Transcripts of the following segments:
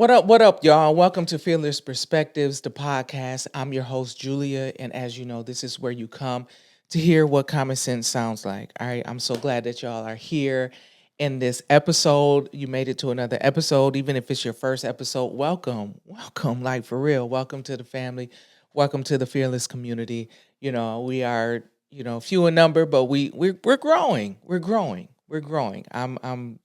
What up, y'all? Welcome to Fearless Perspectives, the podcast. I'm your host, Julia, and as you know, this is where you come to hear what common sense sounds like. All right, I'm so glad that y'all are here in this episode. You made it to another episode, even if it's your first episode. Welcome, like for real. Welcome to the family. Welcome to the Fearless community. We are, few in number, but we're growing. We're growing. I'm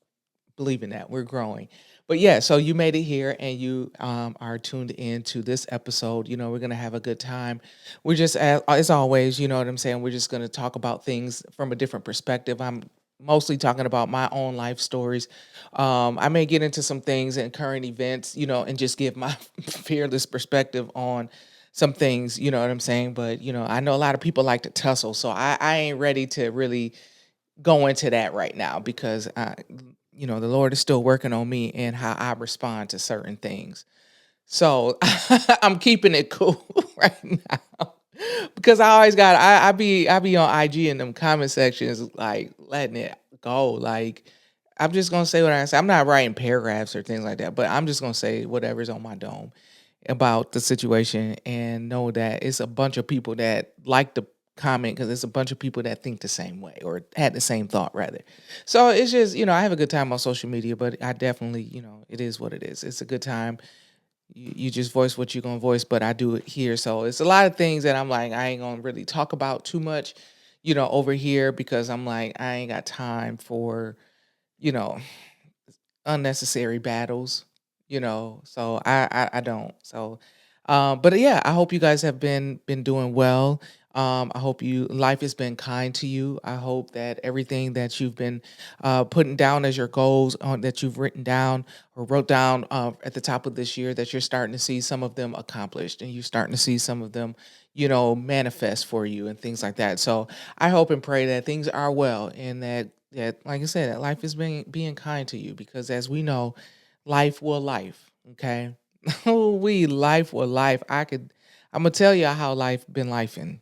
believe in that. We're growing. But yeah, so you made it here and you are tuned in to this episode. We're going to have a good time. We're just, as always, you know what I'm saying? We're just going to talk about things from a different perspective. I'm mostly talking about my own life stories. I may get into some things and current events, and just give my fearless perspective on some things, you know what I'm saying? But, I know a lot of people like to tussle. So I ain't ready to really go into that right now because the Lord is still working on me and how I respond to certain things. So I'm keeping it cool right now because I always got I be on IG in them comment sections like letting it go. Like I'm just gonna say what I say. I'm not writing paragraphs or things like that, but I'm just gonna say whatever's on my dome about the situation and know that it's a bunch of people that like to comment because it's a bunch of people that think the same way or had the same thought rather. So it's just, I have a good time on social media, but I definitely, it is what it is. It's a good time. You just voice what you're gonna voice, but I do it here. So it's a lot of things that I'm like, I ain't gonna really talk about too much, over here because I'm like, I ain't got time for, you know, unnecessary battles, So I don't. So but yeah, I hope you guys have been doing well. I hope you life has been kind to you. I hope that everything that you've been putting down as your goals on that you've written down or wrote down at the top of this year that you're starting to see some of them accomplished and you're starting to see some of them, manifest for you and things like that. So I hope and pray that things are well and that like I said, that life is being kind to you because as we know, life will life. Okay. We life will life. I'm gonna tell you how life been lifing,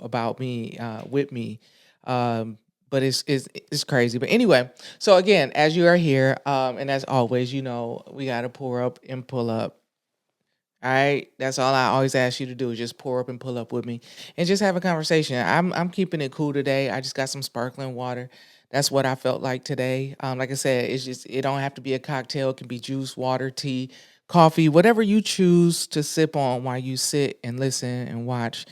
about me, with me. Um, but it's crazy. But anyway, so again, as you are here, and as always, we gotta pour up and pull up. All right. That's all I always ask you to do is just pour up and pull up with me and just have a conversation. I'm keeping it cool today. I just got some sparkling water. That's what I felt like today. Like I said, it don't have to be a cocktail. It can be juice, water, tea, coffee, whatever you choose to sip on while you sit and listen and watch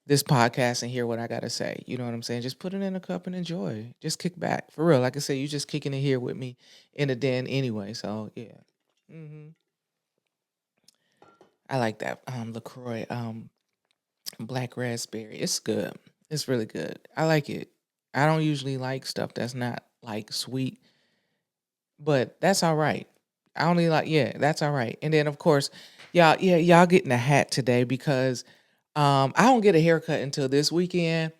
this podcast and hear what I gotta say. You know what I'm saying? Just put it in a cup and enjoy. Just kick back. For real. Like I said, you just kicking it here with me in the den anyway. So yeah. hmm I like that LaCroix black raspberry. It's good. It's really good. I like it. I don't usually like stuff that's not like sweet, but that's all right. I only like yeah, that's all right. And then of course, y'all getting a hat today because I don't get a haircut until this weekend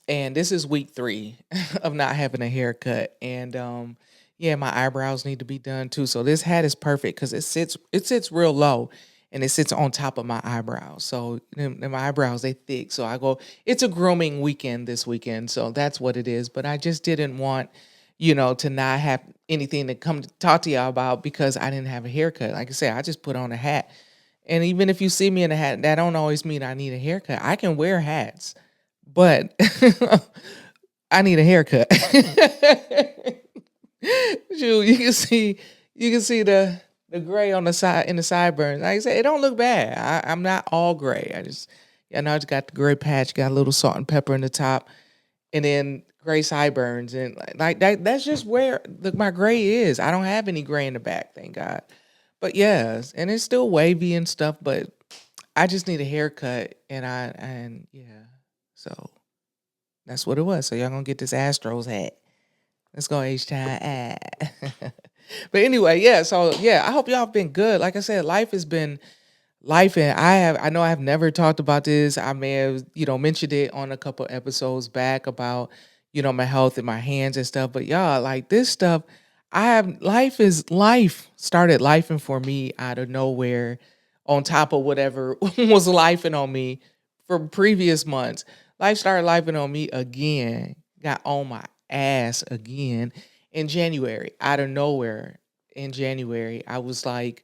and this is week 3 of not having a haircut and yeah, my eyebrows need to be done too. So this hat is perfect cuz it sits real low and it sits on top of my eyebrows. So my eyebrows they thick. So I go it's a grooming weekend this weekend. So that's what it is, but I just didn't want to not have anything to come to talk to y'all about because I didn't have a haircut. Like I said, I just put on a hat. And even if you see me in a hat, that don't always mean I need a haircut. I can wear hats, but I need a haircut. Shoot, you can see the gray on the side in the sideburns. Like I said, it don't look bad. I'm not all gray. I just got the gray patch, got a little salt and pepper in the top, and then gray sideburns, and like that. That's just where my gray is. I don't have any gray in the back, thank God. But yes, and it's still wavy and stuff, but I just need a haircut, and yeah, so that's what it was. So y'all gonna get this Astros hat. Let's go H time. But anyway, yeah. So yeah, I hope y'all have been good. Like I said, life has been life, and I know I have never talked about this. I may have mentioned it on a couple episodes back about my health and my hands and stuff. But y'all, like this stuff, I have life is life started lifing for me out of nowhere, on top of whatever was lifing on me from previous months. Life started lifing on me again. Got on my ass again in January out of nowhere. In January, I was like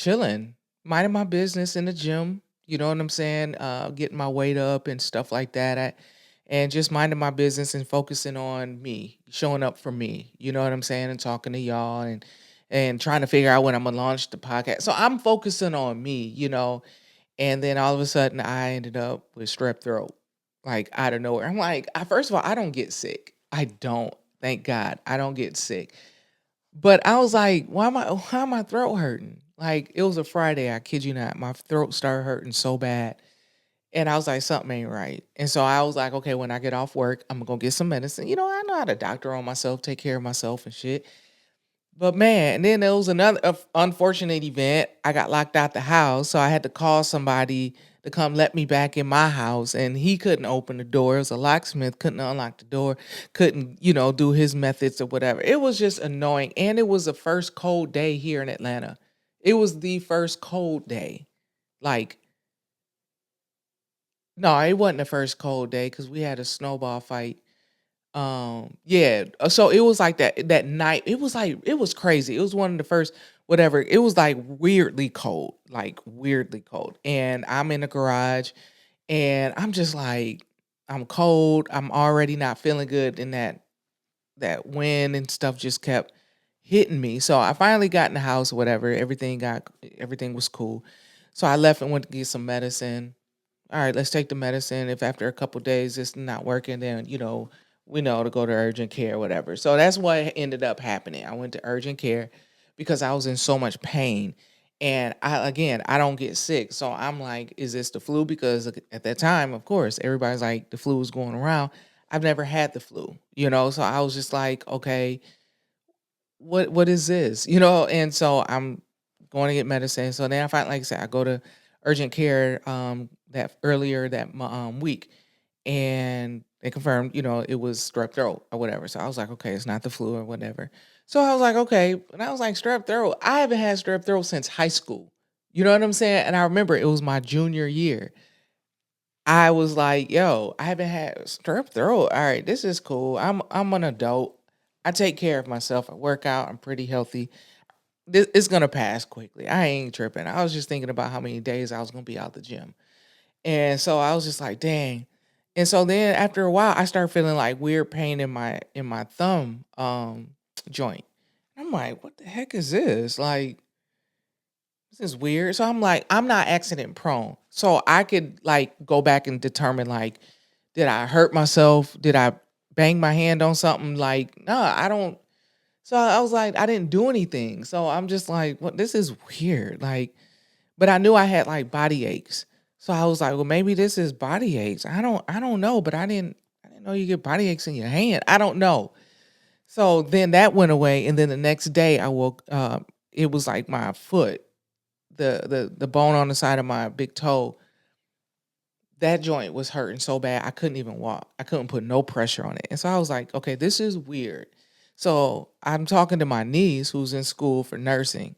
chilling, minding my business in the gym. You know what I'm saying? Getting my weight up and stuff like that. And just minding my business and focusing on me, showing up for me. You know what I'm saying? And talking to y'all and trying to figure out when I'm gonna launch the podcast. So I'm focusing on me, and then all of a sudden I ended up with strep throat, like out of nowhere. I'm like, first of all, I don't get sick. I don't. Thank God. I don't get sick. But I was like, why my throat hurting? Like it was a Friday, I kid you not. My throat started hurting so bad. And I was like, something ain't right. And so I was like, okay, when I get off work, I'm gonna go get some medicine. I know how to doctor on myself, take care of myself and shit. But man, and then there was another unfortunate event. I got locked out the house, so I had to call somebody to come let me back in my house, and he couldn't open the door. It was a locksmith, couldn't unlock the door, couldn't, do his methods or whatever. It was just annoying, and it was the first cold day here in Atlanta. It was the first cold day. Like, no, it wasn't the first cold day because we had a snowball fight. Yeah, so it was like that night. It was crazy. It was one of the first whatever. It was like weirdly cold. And I'm in the garage and I'm just like I'm cold. I'm already not feeling good and that wind and stuff just kept hitting me. So I finally got in the house, whatever. Everything was cool. So I left and went to get some medicine. All right, let's take the medicine. If after a couple days it's not working, then we know to go to urgent care or whatever. So that's what ended up happening. I went to urgent care because I was in so much pain. And I don't get sick. So I'm like, is this the flu? Because at that time, of course, everybody's like the flu was going around. I've never had the flu, so I was just like, okay, what is this? And so I'm going to get medicine. So then I find, like I said, I go to urgent care that earlier that week, and they confirmed, it was strep throat or whatever. So I was like, okay, it's not the flu or whatever. So I was like, okay, and I was like, strep throat. I haven't had strep throat since high school. You know what I'm saying? And I remember it was my junior year. I was like, yo, I haven't had strep throat. All right, this is cool. I'm an adult. I take care of myself. I work out. I'm pretty healthy. It's gonna pass quickly. I ain't tripping. I was just thinking about how many days I was gonna be out the gym. And so I was just like, dang. And so then after a while, I started feeling like weird pain in my thumb joint. I'm like, what the heck is this? Like, this is weird. So I'm like, I'm not accident prone. So I could like go back and determine like, did I hurt myself? Did I bang my hand on something? Like, no, I don't. So I was like, I didn't do anything. So I'm just like, what this is weird. Like, but I knew I had like body aches. So I was like, well, maybe this is body aches. I don't know, but I didn't know you get body aches in your hand. I don't know. So then that went away. And then the next day I woke it was like my foot, the bone on the side of my big toe, that joint was hurting so bad I couldn't even walk. I couldn't put no pressure on it. And so I was like, okay, this is weird. So I'm talking to my niece who's in school for nursing.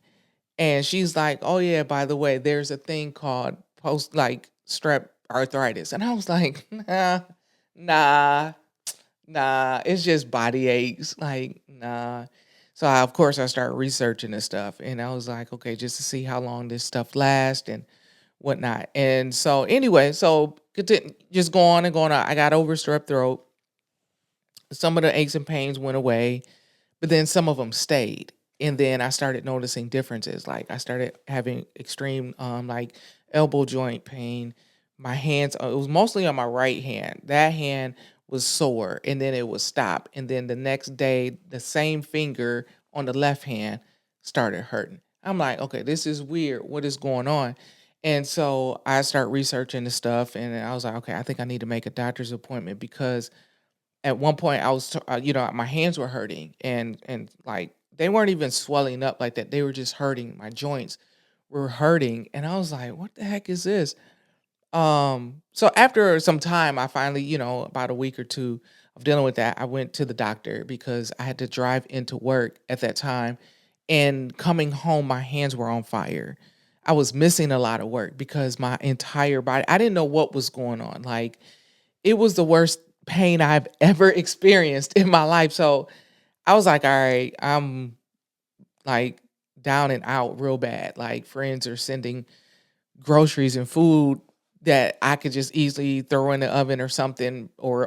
And she's like, oh yeah, by the way, there's a thing called post like strep arthritis. And I was like, nah, nah, it's just body aches. Like, nah. So of course I started researching this stuff and I was like, okay, just to see how long this stuff lasts and whatnot. And so anyway, so just go on and going on. I got over strep throat. Some of the aches and pains went away, but then some of them stayed. And then I started noticing differences. Like I started having extreme like elbow joint pain. My hands, it was mostly on my right hand. That hand was sore and then it would stop. And then the next day, the same finger on the left hand started hurting. I'm like, okay, this is weird. What is going on? And so I start researching the stuff and I was like, okay, I think I need to make a doctor's appointment because at one point I was, my hands were hurting and like they weren't even swelling up like that. They were just hurting. My joints were hurting. And I was like, what the heck is this? So after some time, I finally, about a week or two of dealing with that, I went to the doctor because I had to drive into work at that time. And coming home, my hands were on fire. I was missing a lot of work because my entire body, I didn't know what was going on. Like it was the worst pain I've ever experienced in my life. So I was like, all right, I'm like down and out real bad. Like friends are sending groceries and food that I could just easily throw in the oven or something, or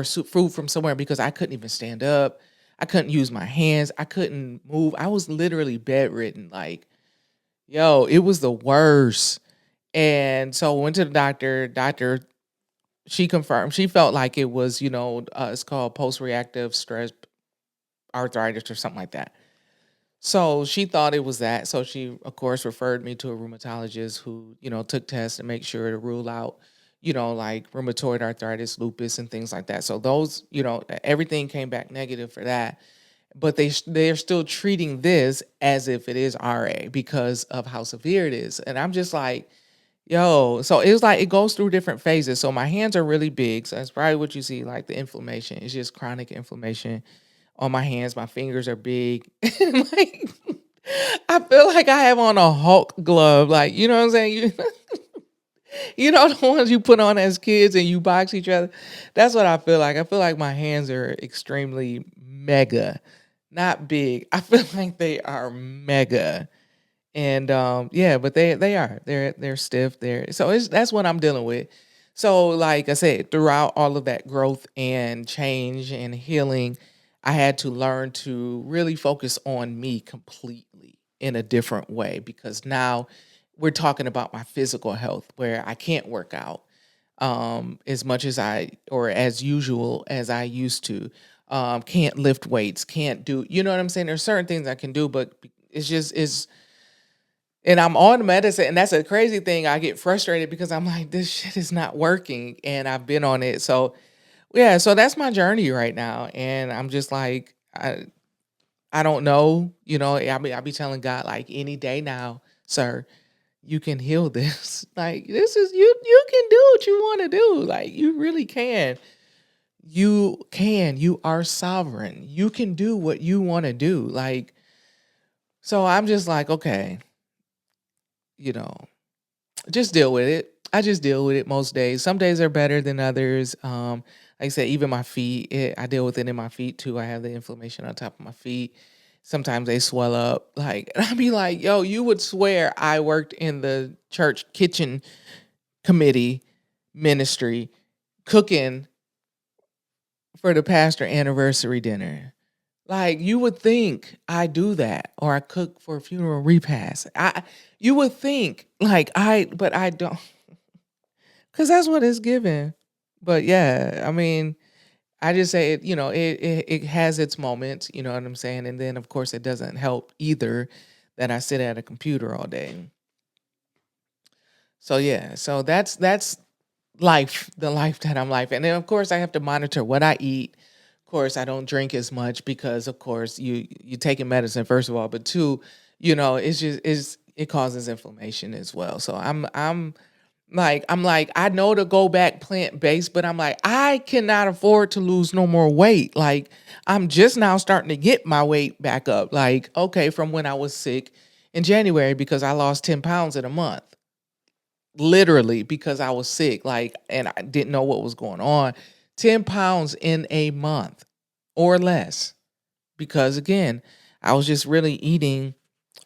food from somewhere, because I couldn't even stand up. I couldn't use my hands. I couldn't move. I was literally bedridden. Like, yo, it was the worst. And so I went to the doctor. She confirmed. She felt like it was, it's called post-reactive stress arthritis or something like that. So she thought it was that. So she, of course, referred me to a rheumatologist who, took tests to make sure to rule out, like rheumatoid arthritis, lupus, and things like that. So those, everything came back negative for that. But they're still treating this as if it is RA because of how severe it is. And I'm just like, yo, so it was like it goes through different phases. So my hands are really big. So that's probably what you see, like the inflammation. It's just chronic inflammation on my hands. My fingers are big. Like, I feel like I have on a Hulk glove. Like, you know what I'm saying? You know the ones you put on as kids and you box each other? That's what I feel like. I feel like my hands are extremely mega, not big. I feel like they are mega. And yeah, but they're stiff there. So that's what I'm dealing with. So like I said, throughout all of that growth and change and healing, I had to learn to really focus on me completely in a different way, because now we're talking about my physical health, where I can't work out as much as or as usual as I used to. Can't lift weights, can't do, you know what I'm saying? There's certain things I can do, but it's and I'm on medicine, and that's a crazy thing. I get frustrated because I'm like, this shit is not working, and I've been on it. So yeah, so that's my journey right now, and I'm just like, I don't know, I be telling God, like, any day now, sir, you can heal this. Like, this is you can do what you want to do. Like, you really can. You can. You are sovereign. You can do what you want to do. Like, so I'm just like, okay, you know, just deal with it. I just deal with it most days. Some days are better than others. Like I said, even my feet, I deal with it in my feet too. I have the inflammation on top of my feet. Sometimes they swell up. Like, and I'd be like, yo, you would swear I worked in the church kitchen committee ministry cooking for the pastor anniversary dinner. Like, you would think I do that, or I cook for a funeral repast. You would think like but I don't, because that's what it's given. But yeah, I mean, I just say it. It has its moments. You know what I'm saying? And then of course it doesn't help either that I sit at a computer all day. So yeah, so that's life, the life that I'm life. And then of course I have to monitor what I eat. Of course, I don't drink as much because of course you taking medicine first of all, but two, it causes inflammation as well. So I'm like, I know to go back plant-based, but I'm like, I cannot afford to lose no more weight. Like, I'm just now starting to get my weight back up. Like, okay, from when I was sick in January, because I lost 10 pounds in a month, literally because I was sick, like, and I didn't know what was going on. 10 pounds in a month or less, because again, I was just really eating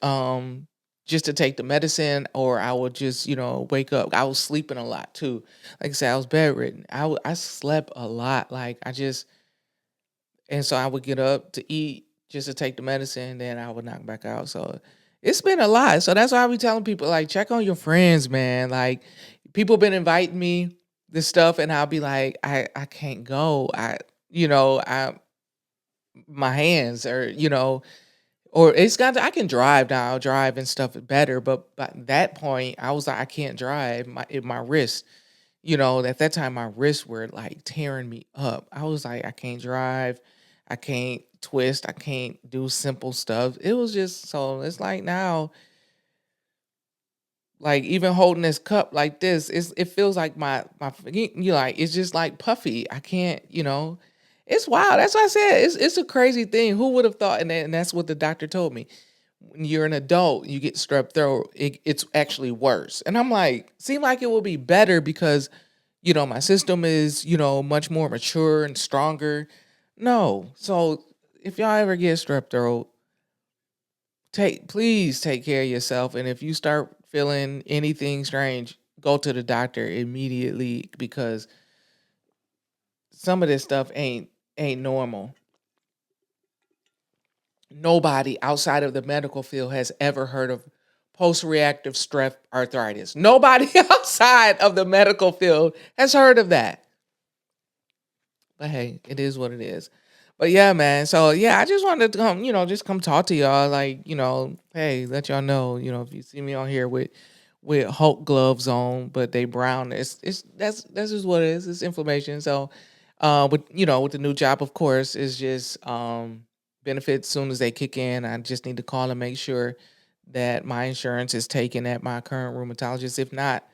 um just to take the medicine, or I would just, wake up. I was sleeping a lot too. Like I said, I was bedridden. I slept a lot. Like, and so I would get up to eat just to take the medicine, then I would knock back out. So it's been a lot. So that's why I be telling people, like, check on your friends, man. Like, people been inviting me this stuff, and I'll be like, I can't go. I my hands are, or I can drive now. I'll drive and stuff better, but by that point, I was like, I can't drive. My wrist, at that time, my wrists were like tearing me up. I was like, I can't drive, I can't twist, I can't do simple stuff. It was just, so it's like now, like, even holding this cup like this, it feels like like, it's just like puffy. I can't, it's wild. That's why I said it's a crazy thing. Who would have thought? And that's what the doctor told me. When you're an adult, you get strep throat, it's actually worse. And I'm like, seem like it will be better because, my system is, much more mature and stronger. No. So if y'all ever get strep throat, please take care of yourself. And if you start feeling anything strange, go to the doctor immediately because some of this stuff ain't normal. Nobody outside of the medical field has ever heard of post-reactive stress arthritis. Nobody outside of the medical field has heard of that. But hey, it is what it is. But yeah, man. So yeah, I just wanted to come, just come talk to y'all. Like, hey, let y'all know, if you see me on here with Hulk gloves on, but they brown, that's just what it is. It's inflammation. So with the new job, of course, is just benefits soon as they kick in. I just need to call and make sure that my insurance is taken at my current rheumatologist. If not,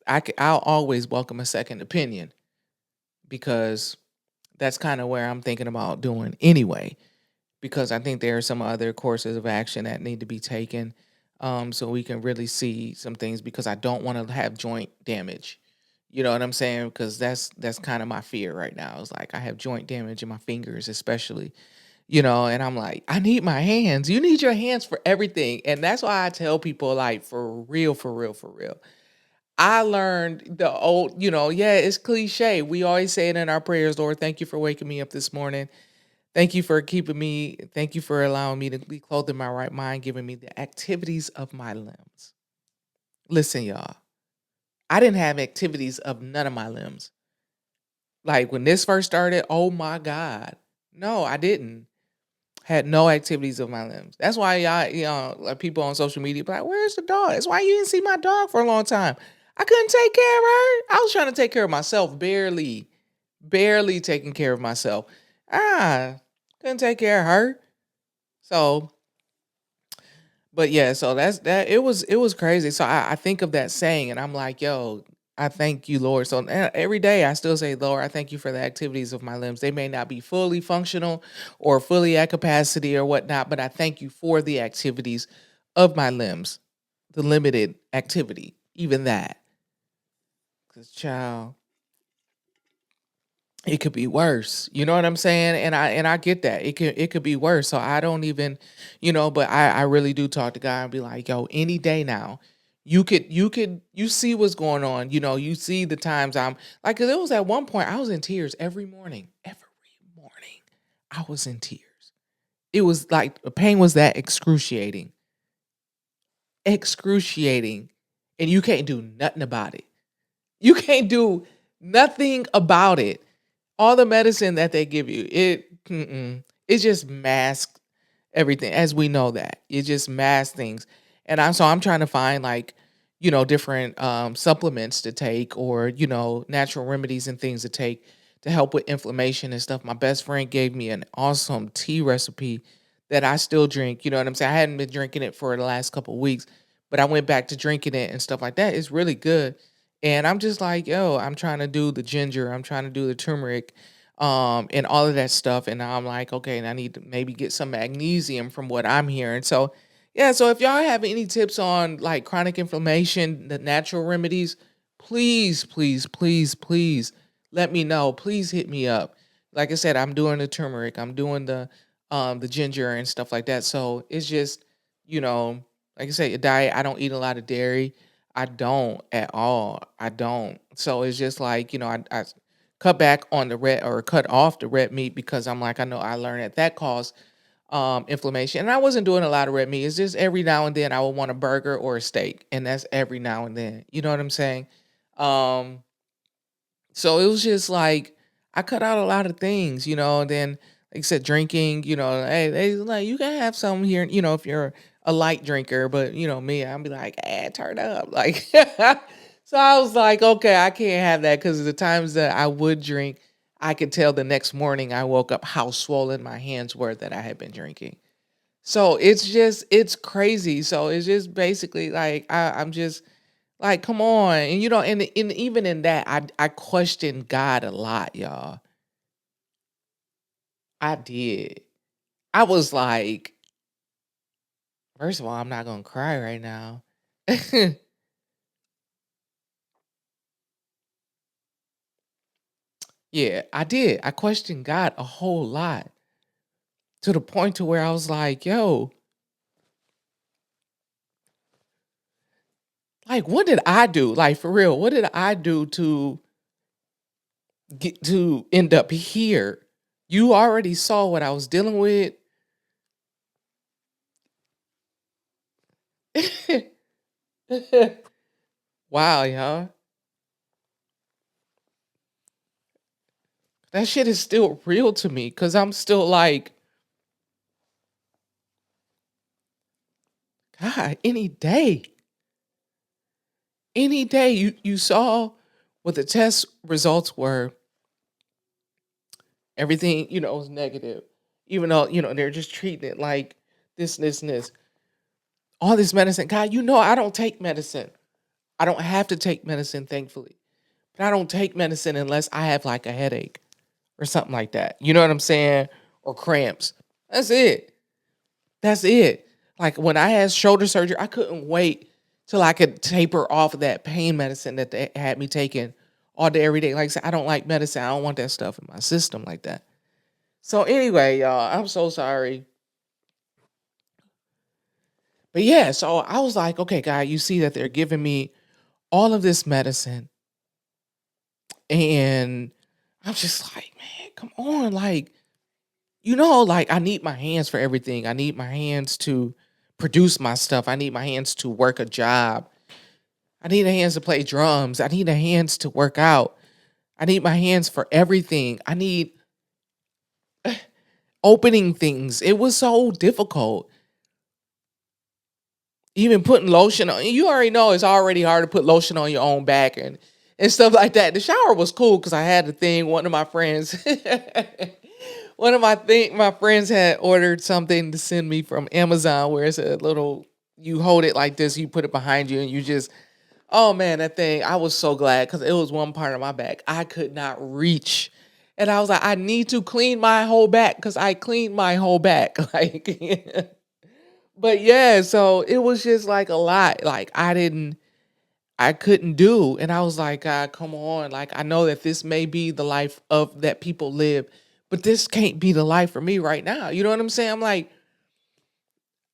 I'll always welcome a second opinion because that's kind of where I'm thinking about doing anyway, because I think there are some other courses of action that need to be taken, so we can really see some things because I don't want to have joint damage. You know what I'm saying? Because that's kind of my fear right now. It's like I have joint damage in my fingers, especially, and I'm like, I need my hands. You need your hands for everything. And that's why I tell people, like, for real, for real, for real. I learned the old, yeah, it's cliche. We always say it in our prayers, Lord, thank you for waking me up this morning. Thank you for keeping me. Thank you for allowing me to be clothed in my right mind, giving me the activities of my limbs. Listen, y'all, I didn't have activities of none of my limbs. Like when this first started, oh my God. No, I didn't. Had no activities of my limbs. That's why y'all, like people on social media be like, where's the dog? That's why you didn't see my dog for a long time. I couldn't take care of her. I was trying to take care of myself, barely taking care of myself. Couldn't take care of her. So, but yeah, so that's that. It was crazy. So I think of that saying, and I'm like, yo, I thank you, Lord. So every day I still say, Lord, I thank you for the activities of my limbs. They may not be fully functional or fully at capacity or whatnot, but I thank you for the activities of my limbs, the limited activity, even that. Because, child, it could be worse. You know what I'm saying? And I get that. It could be worse. So I don't even, but I really do talk to God and be like, yo, any day now, you see what's going on. You see the times I'm like, 'cause it was at one point I was in tears every morning. Every morning I was in tears. It was like the pain was that excruciating. Excruciating. And you can't do nothing about it. You can't do nothing about it. All the medicine that they give you, it just masks everything. As we know that it just masks things, and I'm trying to find like different supplements to take or natural remedies and things to take to help with inflammation and stuff. My best friend gave me an awesome tea recipe that I still drink. You know what I'm saying? I hadn't been drinking it for the last couple of weeks, but I went back to drinking it and stuff like that. It's really good. And I'm just like, yo, I'm trying to do the ginger, I'm trying to do the turmeric, and all of that stuff. And I'm like, okay, and I need to maybe get some magnesium from what I'm hearing. So, yeah, so if y'all have any tips on like chronic inflammation, the natural remedies, please, please, please, please let me know. Please hit me up. Like I said, I'm doing the turmeric, I'm doing the ginger and stuff like that. So it's just, you know, like I say, a diet. I don't eat a lot of dairy. I don't at all. I don't. So it's just like, I cut back on the red or cut off the red meat because I'm like, I know I learned that causes inflammation. And I wasn't doing a lot of red meat. It's just every now and then I would want a burger or a steak. And that's every now and then. You know what I'm saying? Um, so it was just like I cut out a lot of things, and then like I said, drinking, hey, they like you can have some here, if you're a light drinker, but me, I'll be like, turn up. Like so I was like, okay, I can't have that because the times that I would drink, I could tell the next morning I woke up how swollen my hands were that I had been drinking. So it's crazy. So it's just basically like I'm just like, come on. And and even in that, I questioned God a lot, y'all. I did. I was like, first of all, I'm not gonna cry right now. Yeah, I did. I questioned God a whole lot to the point to where I was like, yo, Like, what did I do? Like, for real, what did I do to get to end up here? You already saw what I was dealing with. Wow, y'all. That shit is still real to me because I'm still like, God, any day you saw what the test results were, everything, was negative. Even though, they're just treating it like this, and this. All this medicine. God, I don't take medicine. I don't have to take medicine, thankfully. But I don't take medicine unless I have like a headache or something like that. You know what I'm saying? Or cramps. That's it. That's it. Like when I had shoulder surgery, I couldn't wait till I could taper off of that pain medicine that they had me taking all day, every day. Like I said, I don't like medicine. I don't want that stuff in my system like that. So anyway, y'all, I'm so sorry. But yeah, so I was like, okay, God, you see that they're giving me all of this medicine. And I'm just like, man, come on. Like, like I need my hands for everything. I need my hands to produce my stuff. I need my hands to work a job. I need the hands to play drums. I need the hands to work out. I need my hands for everything. I need opening things. It was so difficult. Even putting lotion on, you already know it's already hard to put lotion on your own back and stuff like that. The shower was cool because I had the thing. One of my friends, my friends had ordered something to send me from Amazon where it's a little, you hold it like this, you put it behind you and you just, oh man, that thing, I was so glad because it was one part of my back I could not reach. And I was like, I need to clean my whole back because I cleaned my whole back. Like, but yeah, so it was just like a lot. Like I couldn't do. And I was like, God, come on. Like, I know that this may be the life of that people live, but this can't be the life for me right now. You know what I'm saying? I'm like,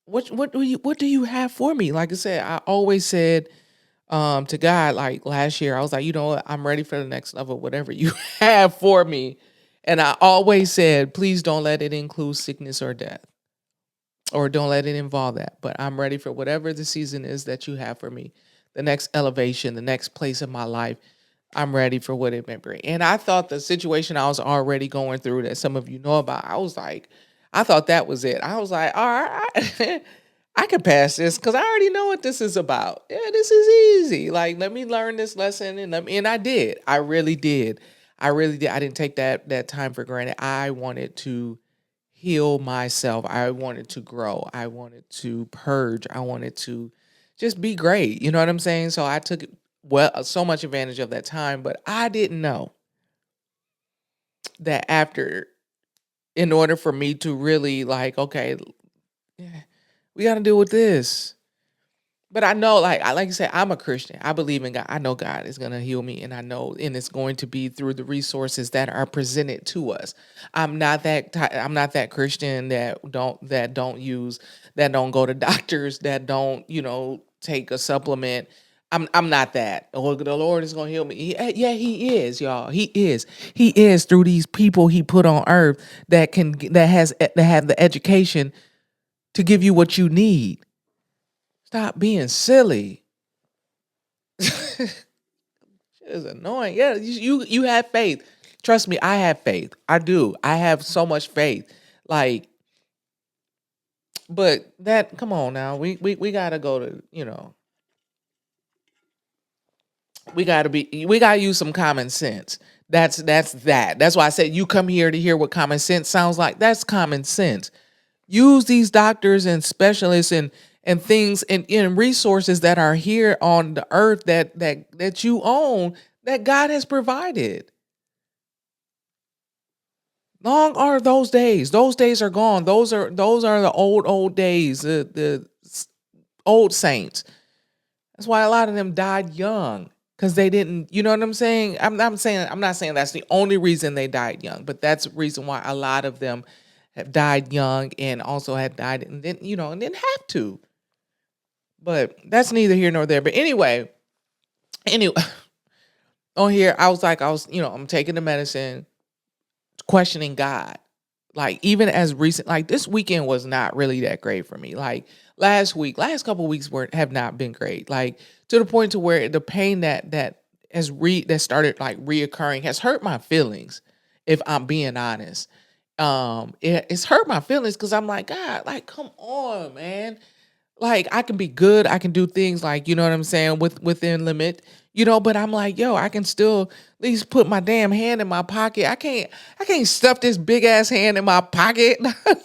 what do you have for me? Like I said, I always said to God, like last year, I was like, you know what, I'm ready for the next level, whatever you have for me. And I always said, please don't let it include sickness or death. Or don't let it involve that. But I'm ready for whatever the season is that you have for me. The next elevation, the next place in my life. I'm ready for what it may bring. And I thought the situation I was already going through that some of you know about, I was like, I thought that was it. I was like, all right, I can pass this because I already know what this is about. Yeah, this is easy. Like, let me learn this lesson and I did. I really did. I really did. I didn't take that time for granted. I wanted to heal myself. I wanted to grow. I wanted to purge. I wanted to just be great. You know what I'm saying? So I took so much advantage of that time, but I didn't know that after, in order for me to really like, okay, yeah, we got to deal with this. But I know, like I said, I'm a Christian. I believe in God. I know God is gonna heal me, and I know, and it's going to be through the resources that are presented to us. I'm not that Christian that don't go to doctors, that don't take a supplement. I'm not that. Oh, the Lord is gonna heal me. Yeah, He is, y'all. He is. He is through these people He put on earth that have the education to give you what you need. Stop being silly. Shit is annoying. Yeah, you have faith. Trust me, I have faith. I do. I have so much faith. Like, but that come on now. We gotta go to, we gotta use some common sense. That's why I said you come here to hear what common sense sounds like. That's common sense. Use these doctors and specialists and things and resources that are here on the earth that you own, that God has provided. Long are those days. Those days are gone. Those are the old days, the old saints. That's why a lot of them died young because they didn't. You know what I'm saying? I'm not saying that's the only reason they died young, but that's the reason why a lot of them have died young and also had died and didn't have to. But that's neither here nor there. But anyway, on here, I'm taking the medicine, questioning God. Like even as recent, like this weekend was not really that great for me. Like last couple of weeks have not been great. Like to the point to where the pain that started like reoccurring has hurt my feelings. If I'm being honest, it's hurt my feelings because I'm like, God, like come on, man. Like I can be good, I can do things like, you know what I'm saying, within limit, but I'm like, yo, I can still at least put my damn hand in my pocket. I can't stuff this big ass hand in my pocket. It'd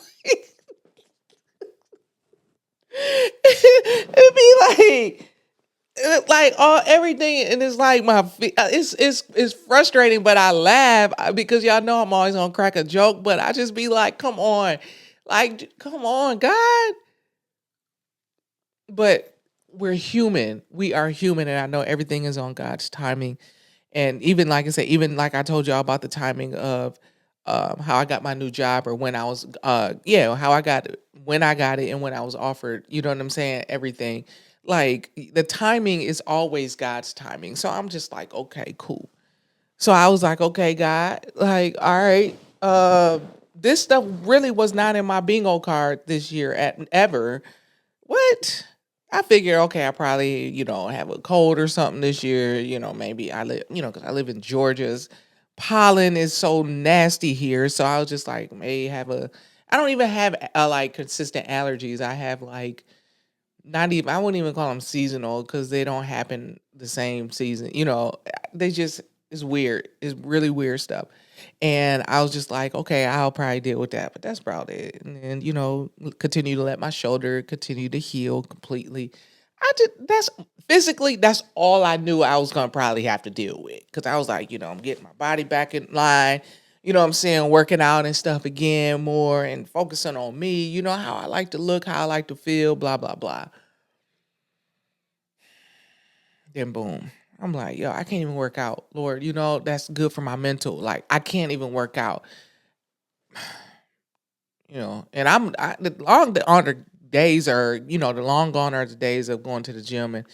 be like all everything, and it's like it's frustrating, but I laugh because y'all know I'm always gonna crack a joke, but I just be like, come on, God. But we're human. We are human, and I know everything is on God's timing. And even like I said, even like I told y'all about the timing of how I got my new job, or when I was how I got it, when I got it, and when I was offered. You know what I'm saying? Everything. Like the timing is always God's timing. So I'm just like, okay, cool. So I was like, okay, God, like, all right. This stuff really was not in my bingo card this year at ever. What? I figure, okay, I probably, have a cold or something this year. Maybe I live, because I live in Georgia's pollen is so nasty here. So I was just like, may have I don't even have like consistent allergies. I have like, not even, I wouldn't even call them seasonal because they don't happen the same season. They just, it's weird. It's really weird stuff. And I was just like, okay, I'll probably deal with that, but that's about it. And then, continue to let my shoulder continue to heal completely. That's physically, that's all I knew I was going to probably have to deal with. Cause I was like, I'm getting my body back in line, what I'm saying, working out and stuff again more and focusing on me, how I like to look, how I like to feel, blah, blah, blah. Then boom. I'm like, yo, I can't even work out. Lord, that's good for my mental. Like, I can't even work out. And the long on the days are, the long gone are the days of going to the gym, and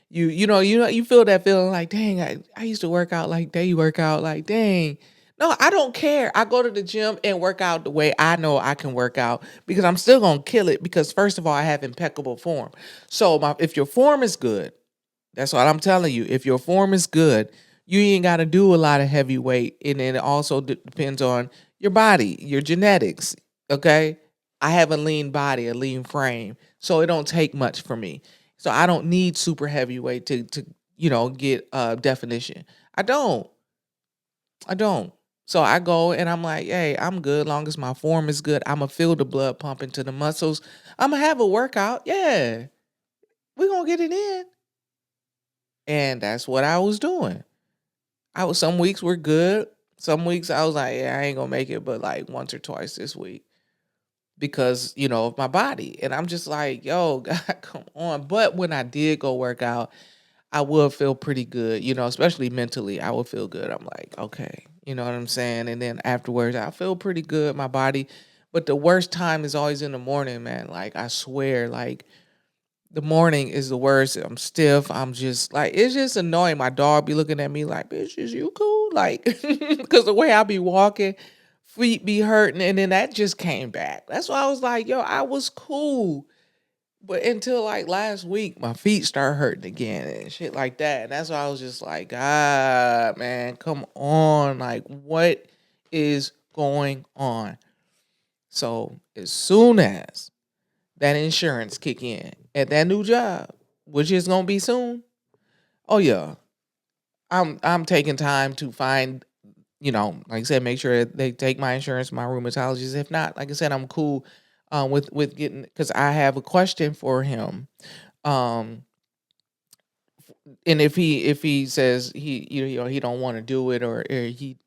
you feel that feeling like, dang, I used to work out like they work out, like, dang. No, I don't care. I go to the gym and work out the way I know I can work out because I'm still gonna kill it because first of all, I have impeccable form. So if your form is good, that's what I'm telling you. If your form is good, you ain't got to do a lot of heavy weight. And then it also depends on your body, your genetics. Okay. I have a lean body, a lean frame. So it don't take much for me. So I don't need super heavyweight to get definition. I don't. I don't. So I go and I'm like, hey, I'm good. Long as my form is good, I'm going to feel the blood pumping to the muscles. I'm going to have a workout. Yeah. We're going to get it in. And that's what I was doing. Some weeks were good. Some weeks I was like, yeah, I ain't gonna make it, but like once or twice this week because, of my body. And I'm just like, yo, God, come on. But when I did go work out, I would feel pretty good, especially mentally. I would feel good. I'm like, okay, you know what I'm saying? And then afterwards, I feel pretty good, my body. But the worst time is always in the morning, man. Like, I swear, like, the morning is the worst. I'm stiff. I'm just like, it's just annoying. My dog be looking at me like, bitch, is you cool? Like, because the way I be walking, feet be hurting. And then that just came back. That's why I was like, yo, I was cool. But until like last week, my feet start hurting again and shit like that. And that's why I was just like, God, man, come on. Like, what is going on? So as soon as that insurance kick in at that new job, which is gonna be soon. Oh yeah, I'm taking time to find, like I said, make sure that they take my insurance, my rheumatologist. If not, like I said, I'm cool with getting because I have a question for him. Um, and if he says he don't want to do it or he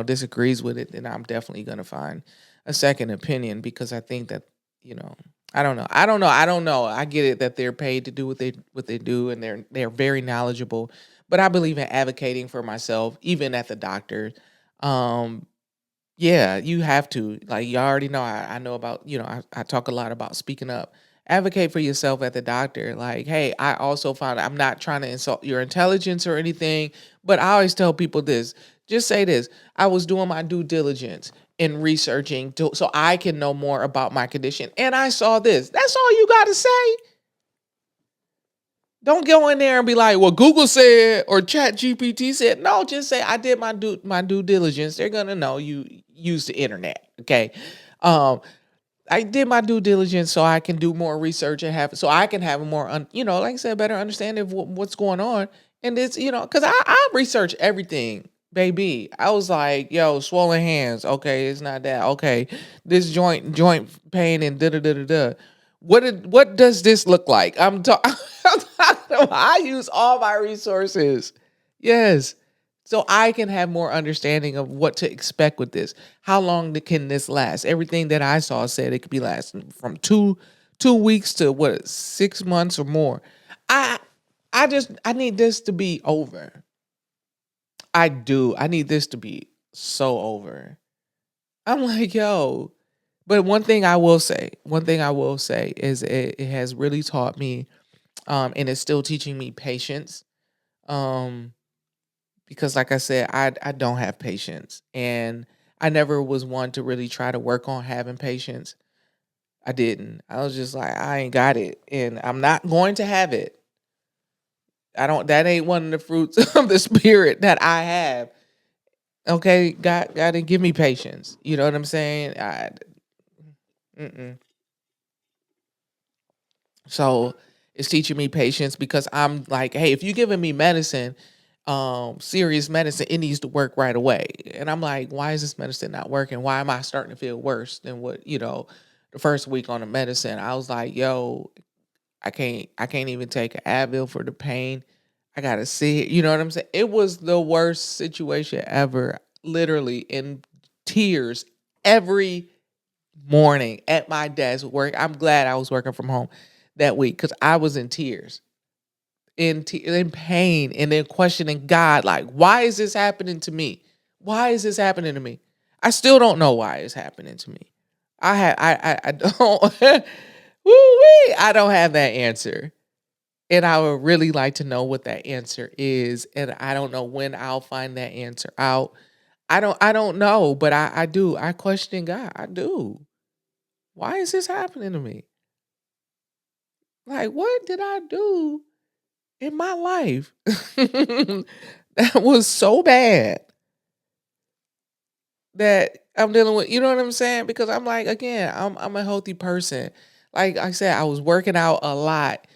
disagrees with it, then I'm definitely gonna find a second opinion because I think that you know I don't know. I get it that they're paid to do what they do and they're very knowledgeable, but I believe in advocating for myself even at the doctor. Um, yeah, you have to. Like you already know, I know about, I talk a lot about speaking up Advocate for yourself at the doctor. Like, hey, I also found I'm not trying to insult your intelligence or anything, but I always tell people this. Just say this. I was doing my due diligence in researching so I can know more about my condition. And I saw this. That's all you got to say. Don't go in there and be like, well, Google said or Chat GPT said. No, just say I did my due diligence. They're gonna know you use the internet. Okay. Um, I did my due diligence so I can do more research and so I can have a more, like I said, better understanding of what's going on. And it's, because I research everything, baby. I was like, yo, swollen hands. Okay, it's not that. Okay, this joint pain and da da da da da. What does this look like? I'm talking. I use all my resources. Yes. So I can have more understanding of what to expect with this. How long can this last? Everything that I saw said it could be lasting from two weeks to 6 months or more. I I need this to be over. I do. I need this to be so over. I'm like, yo. But one thing I will say is it has really taught me, and it's still teaching me patience. Um, because like I said, I don't have patience, and I never was one to really try to work on having patience. I didn't. I was just like, I ain't got it, and I'm not going to have it. I don't. That ain't one of the fruits of the spirit that I have. Okay, God didn't give me patience. You know what I'm saying? Mm-mm. So it's teaching me patience because I'm like, hey, if you're giving me medicine, serious medicine, it needs to work right away. And I'm like, why is this medicine not working? Why am I starting to feel worse than what, the first week on the medicine? I was like, yo, I can't even take an Advil for the pain. I gotta see it. You know what I'm saying? It was the worst situation ever. Literally in tears every morning at my desk work. I'm glad I was working from home that week because I was in tears, in pain, and then questioning God, like, why is this happening to me? Why is this happening to me? I still don't know why it's happening to me. I don't woo-wee, I don't have that answer. And I would really like to know what that answer is. And I don't know when I'll find that answer out. I don't know, but I do. I question God. I do. Why is this happening to me? Like, what did I do in my life that was so bad that I'm dealing with? You know what I'm saying? Because I'm like, again, I'm a healthy person. Like I said, I was working out a lot.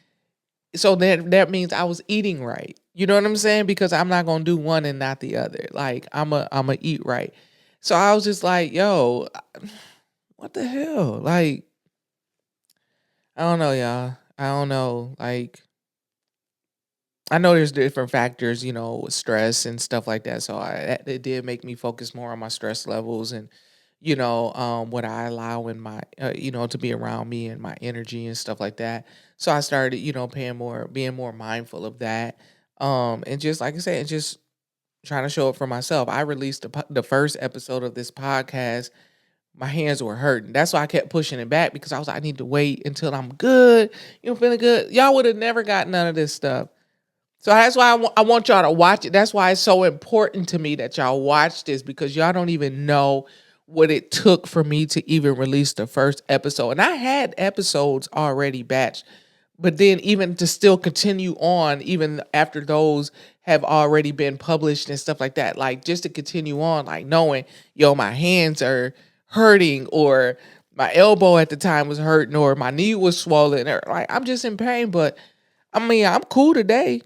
So that means I was eating right. You know what I'm saying? Because I'm not gonna do one and not the other. Like I'm a eat right. So I was just like, yo, what the hell? Like, I don't know, y'all. I don't know. Like, I know there's different factors, with stress and stuff like that. So it did make me focus more on my stress levels and, what I allow in my, to be around me and my energy and stuff like that. So I started, being more mindful of that. And just like I said, just trying to show up for myself. I released the first episode of this podcast. My hands were hurting. That's why I kept pushing it back because I was like, I need to wait until I'm good, feeling good. Y'all would have never got none of this stuff. So that's why I want y'all to watch it. That's why it's so important to me that y'all watch this because y'all don't even know what it took for me to even release the first episode. And I had episodes already batched, but then even to still continue on, even after those have already been published and stuff like that, like just to continue on, like knowing, yo, my hands are hurting or my elbow at the time was hurting or my knee was swollen or like I'm just in pain, but I mean, I'm cool today.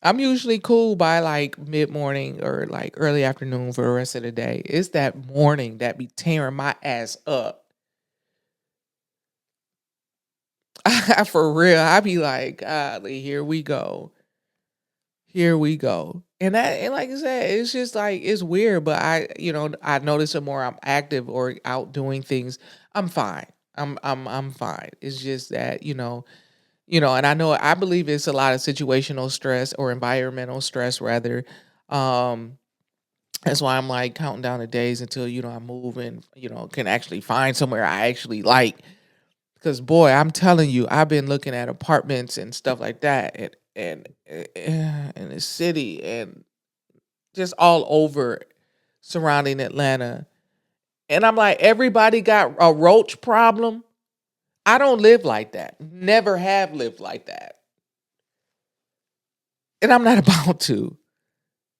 I'm usually cool by like mid morning or like early afternoon for the rest of the day. It's that morning that be tearing my ass up. For real. I be like, golly, here we go. Here we go. And like I said, it's just like it's weird, but I notice the more I'm active or out doing things, I'm fine. I'm fine. It's just that, and I believe it's a lot of situational stress or environmental stress rather. Um That's why I'm like counting down the days until I move and can actually find somewhere I actually like. Cause boy, I'm telling you, I've been looking at apartments and stuff like that, in the city and just all over surrounding Atlanta. And I'm like, everybody got a roach problem. I don't live like that. Never have lived like that. And I'm not about to.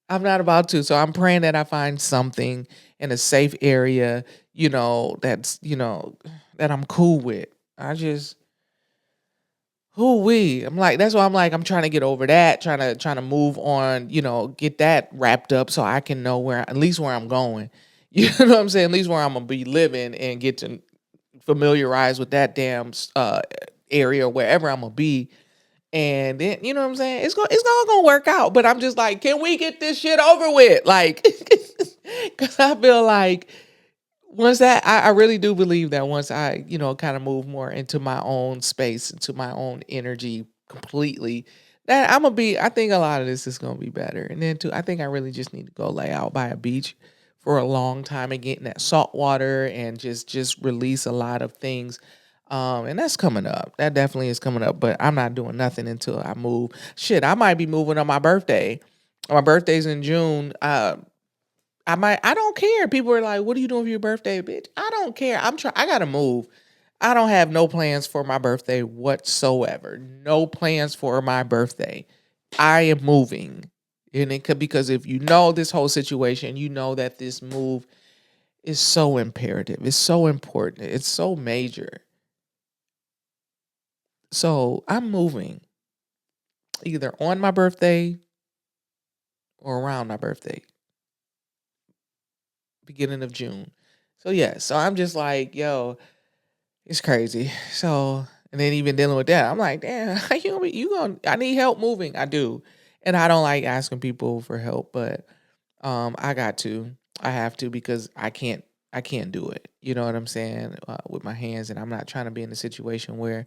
I'm not about to. So I'm praying that I find something in a safe area, that's, that I'm cool with. I just who we? I'm like, that's why I'm like, I'm trying to get over that, trying to move on, get that wrapped up so I can know at least where I'm going. You know what I'm saying? At least where I'm gonna be living and get to familiarize with that damn area wherever I'm gonna be. And then you know what I'm saying? It's all gonna work out. But I'm just like, can we get this shit over with? Like, because I feel like once that I really do believe that once I, kind of move more into my own space, into my own energy completely, that I'm gonna be, I think a lot of this is gonna be better. And then too, I think I really just need to go lay out by a beach for a long time and get in that salt water and just release a lot of things. And that's coming up. That definitely is coming up. But I'm not doing nothing until I move. Shit, I might be moving on my birthday. My birthday's in June. I don't care. People are like, "What are you doing for your birthday, bitch?" I don't care. I gotta move. I don't have no plans for my birthday whatsoever. No plans for my birthday. I am moving. And it could, because if you know this whole situation, you know that this move is so imperative. It's so important. It's so major. So I'm moving either on my birthday or around my birthday, beginning of June. So yeah, so I'm just like, yo, it's crazy. So, and then even dealing with that, I'm like, damn, how you going I need help moving. I do. And I don't like asking people for help, but I got to. I have to because I can't do it. You know what I'm saying? With my hands, and I'm not trying to be in a situation where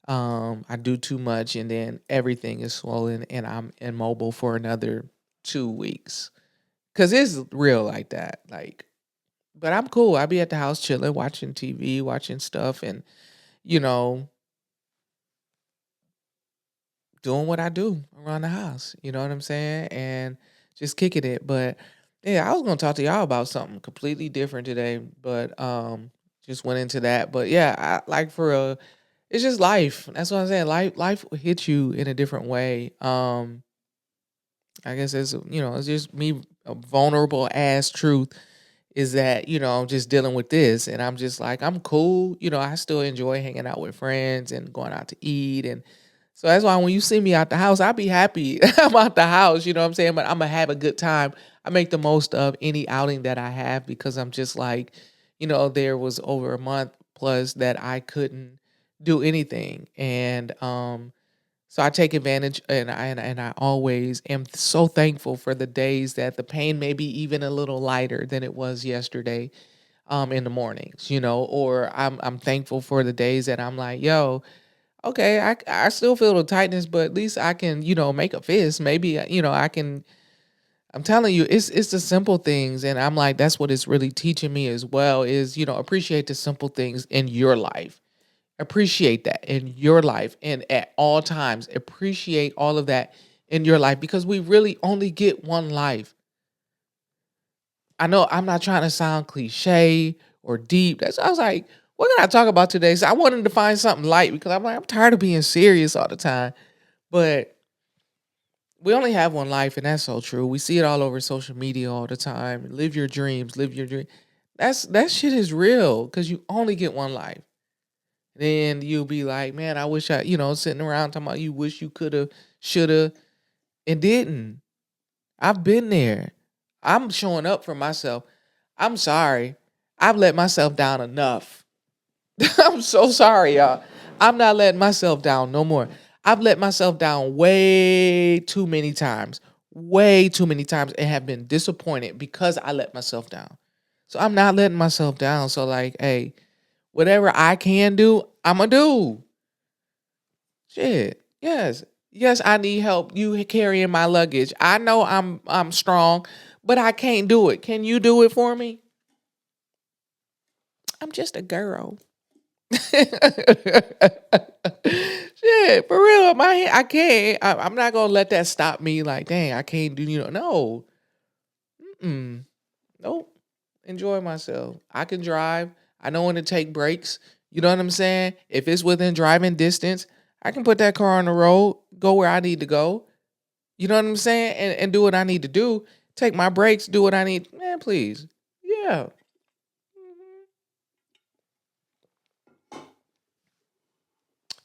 I do too much and then everything is swollen and I'm immobile for another 2 weeks. Cause it's real like that. Like, but I'm cool. I be at the house chilling, watching TV, watching stuff, and you know, doing what I do around the house. You know what I'm saying? And just kicking it. But yeah, I was gonna talk to y'all about something completely different today, but just went into that. But yeah, I like for a it's just life. That's what I'm saying. Life will hit you in a different way. I guess it's just me a vulnerable ass truth is that, I'm just dealing with this and I'm just like, I'm cool. I still enjoy hanging out with friends and going out to eat. And so that's why when you see me out the house, I'll be happy I'm out the house, you know what I'm saying? But I'm going to have a good time. I make the most of any outing that I have because I'm just like, there was over a month plus that I couldn't do anything. And, so I take advantage, and I always am so thankful for the days that the pain may be even a little lighter than it was yesterday, in the mornings, or I'm thankful for the days that I'm like, yo, okay, I still feel the tightness, but at least I can, make a fist. Maybe, I can. I'm telling you, it's the simple things, and I'm like, that's what it's really teaching me as well. Is appreciate the simple things in your life. Appreciate that in your life and at all times. Appreciate all of that in your life because we really only get one life. I know I'm not trying to sound cliche or deep. I was like, what can I talk about today? So I wanted to find something light because I'm like, I'm tired of being serious all the time. But we only have one life, and that's so true. We see it all over social media all the time. Live your dreams, live your dream. That shit is real because you only get one life. Then you'll be like, man, I wish sitting around talking about you wish you coulda, shoulda, and didn't. I've been there. I'm showing up for myself. I'm sorry. I've let myself down enough. I'm so sorry, y'all. I'm not letting myself down no more. I've let myself down way too many times. Way too many times and have been disappointed because I let myself down. So I'm not letting myself down. So like, hey, whatever I can do, I'ma do. Shit. Yes. Yes, I need help. You carrying my luggage. I know I'm strong, but I can't do it. Can you do it for me? I'm just a girl. Shit, for real, I can't. I'm not gonna let that stop me. Like, dang, I can't do. No. Mm-mm. Nope. Enjoy myself. I can drive. I know when to take breaks. You know what I'm saying? If it's within driving distance, I can put that car on the road, go where I need to go. You know what I'm saying? And do what I need to do. Take my breaks, do what I need. Man, please. Yeah.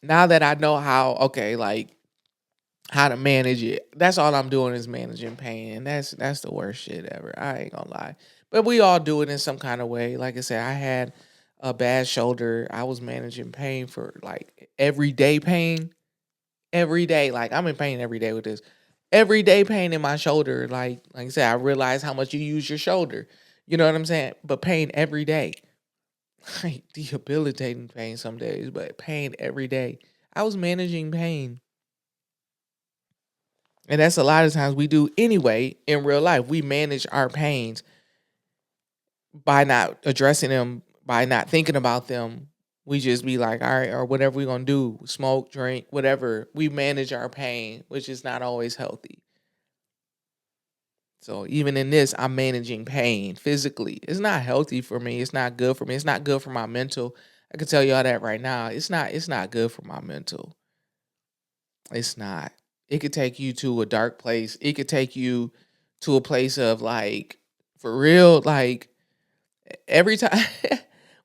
Now that I know how, okay, like how to manage it. That's all I'm doing is managing pain. And that's the worst shit ever. I ain't gonna lie. But we all do it in some kind of way. Like I said, I had a bad shoulder. I was managing pain for like everyday pain. Every day. Like I'm in pain every day with this. Everyday pain in my shoulder. Like I said, I realize how much you use your shoulder. You know what I'm saying? But pain every day. Like debilitating pain some days, but pain every day. I was managing pain. And that's a lot of times we do anyway in real life. We manage our pains by not addressing them, by not thinking about them. We just be like, all right, or whatever we're going to do, smoke, drink, whatever. We manage our pain, which is not always healthy. So even in this, I'm managing pain physically. It's not healthy for me. It's not good for me. It's not good for my mental. I can tell y'all that right now. It's not good for my mental. It's not. It could take you to a dark place. It could take you to a place of like, for real, like every time.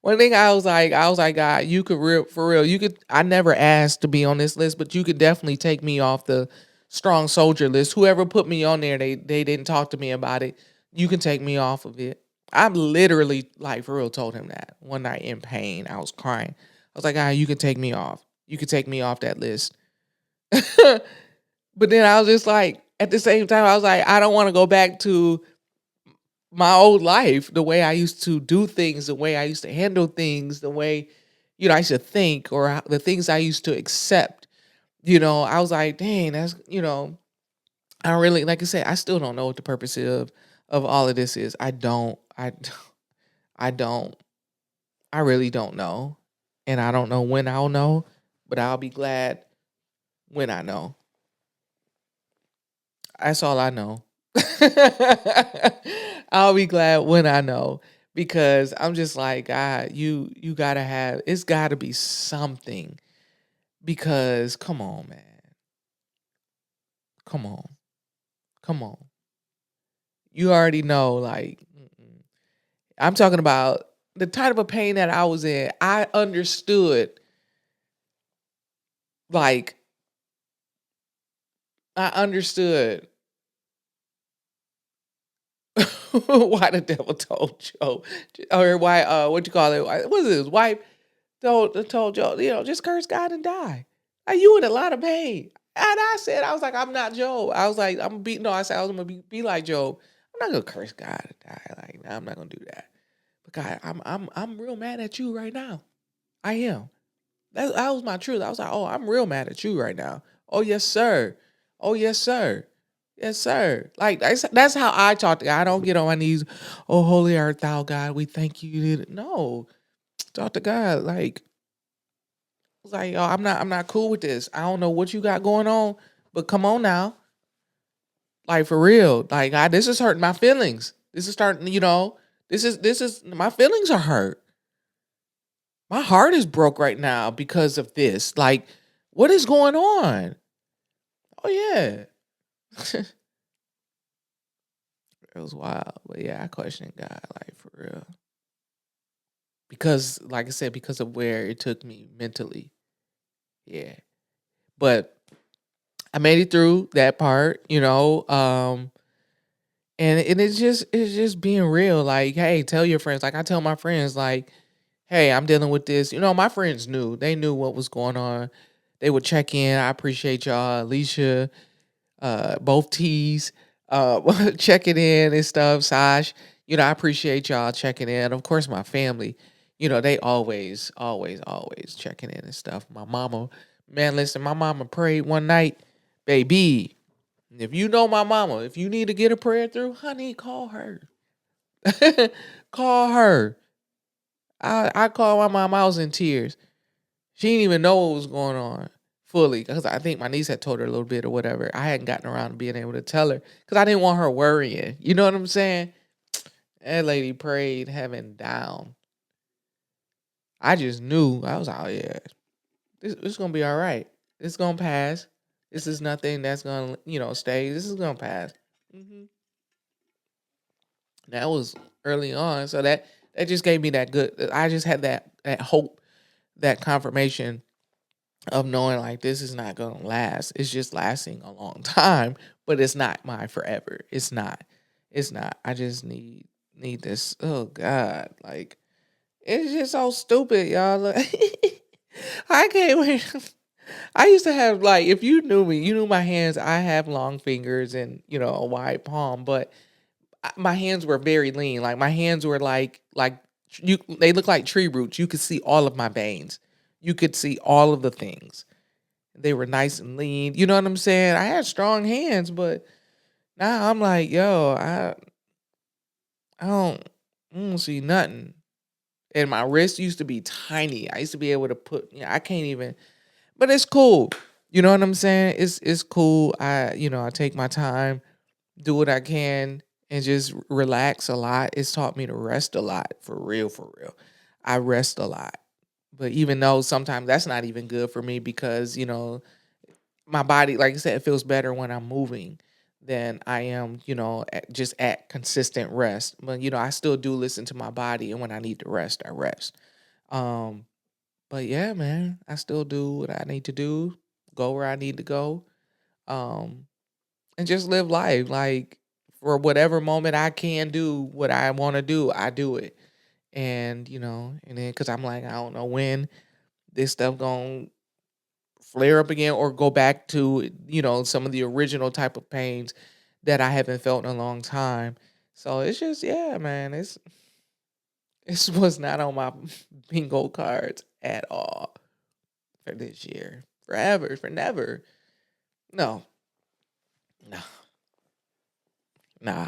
One thing I was like, God, you could real for real. You could. I never asked to be on this list, but you could definitely take me off the strong soldier list. Whoever put me on there, they didn't talk to me about it. You can take me off of it. I'm literally like for real told him that one night in pain. I was crying. I was like, God, you can take me off. You can take me off that list. But then I was just like, at the same time, I was like, I don't want to go back to my old life, the way I used to do things, the way I used to handle things, the way, I used to think or the things I used to accept. I was like, dang, I don't really, like I said, I still don't know what the purpose of all of this is. I don't, I really don't know. And I don't know when I'll know, but I'll be glad when I know. That's all I know. I'll be glad when I know because I'm just like, God, you gotta have it's gotta be something. Because come on, man. Come on. Come on. You already know, like, I'm talking about the type of pain that I was in. I understood, like, I understood why the devil told Joe. Or why what you call it? What was it? His wife told Joe, just curse God and die. Are you in a lot of pain? And I said, I was like, I'm not Job. I was like, I'm be no, I said I was gonna be like Job. I'm not gonna curse God and die. Like, no, I'm not gonna do that. But God, I'm real mad at you right now. I am. That was my truth. I was like, oh, I'm real mad at you right now. Oh yes, sir. Oh yes, sir. Yes, sir. Like that's how I talk to God. I don't get on my knees. Oh, holy art thou, God. We thank you. No, talk to God. Like was like, yo, I'm not cool with this. I don't know what you got going on, but come on now. Like for real. Like this is hurting my feelings. This is starting, this is my feelings are hurt. My heart is broke right now because of this. Like, what is going on? Oh yeah. It was wild. But yeah, I questioned God, like for real. Because, like I said, because of where it took me mentally. Yeah. But I made it through that part. And it's just being real. Like, hey, tell your friends. Like I tell my friends, like, hey, I'm dealing with this. My friends knew. They knew what was going on. They would check in. I appreciate y'all, Alicia, both T's, checking in and stuff. Sash, I appreciate y'all checking in. Of course, my family, they always, always, always checking in and stuff. My mama, man, listen, my mama prayed one night, baby. If you know my mama, if you need to get a prayer through, honey, call her. Call her. I called my mom. I was in tears. She didn't even know what was going on fully because I think my niece had told her a little bit or whatever. I hadn't gotten around to being able to tell her because I didn't want her worrying. You know what I'm saying? That lady prayed heaven down. I just knew. I was like, oh, yeah, this is going to be all right. It's going to pass. This is nothing that's going to, stay. This is going to pass. hmm That was early on. So that just gave me that good. I just had that hope, that confirmation of knowing like this is not going to last. It's just lasting a long time, but it's not mine forever. It's not. It's not. I just need this. Oh God, like it's just so stupid, y'all. I can't wait. I used to have like if you knew me, you knew my hands. I have long fingers and a wide palm, but my hands were very lean. Like my hands were like you. They look like tree roots. You could see all of my veins. You could see all of the things. They were nice and lean. You know what I'm saying? I had strong hands, but now I'm like, yo, I don't, I don't see nothing. And my wrist used to be tiny. I used to be able to put, I can't even, but it's cool. You know what I'm saying? It's cool. I take my time, do what I can, and just relax a lot. It's taught me to rest a lot, for real, for real. I rest a lot. But even though sometimes that's not even good for me because, my body, like I said, it feels better when I'm moving than I am, just at consistent rest. But I still do listen to my body, and when I need to rest, I rest. Um, but yeah, man, I still do what I need to do, go where I need to go, um, and just live life. Like for whatever moment I can do what I want to do, I do it. And and then because I'm like, I don't know when this stuff gonna flare up again or go back to some of the original type of pains that I haven't felt in a long time. So it's just yeah, man. It's was not on my bingo cards at all for this year. Forever, for never. No, no, nah,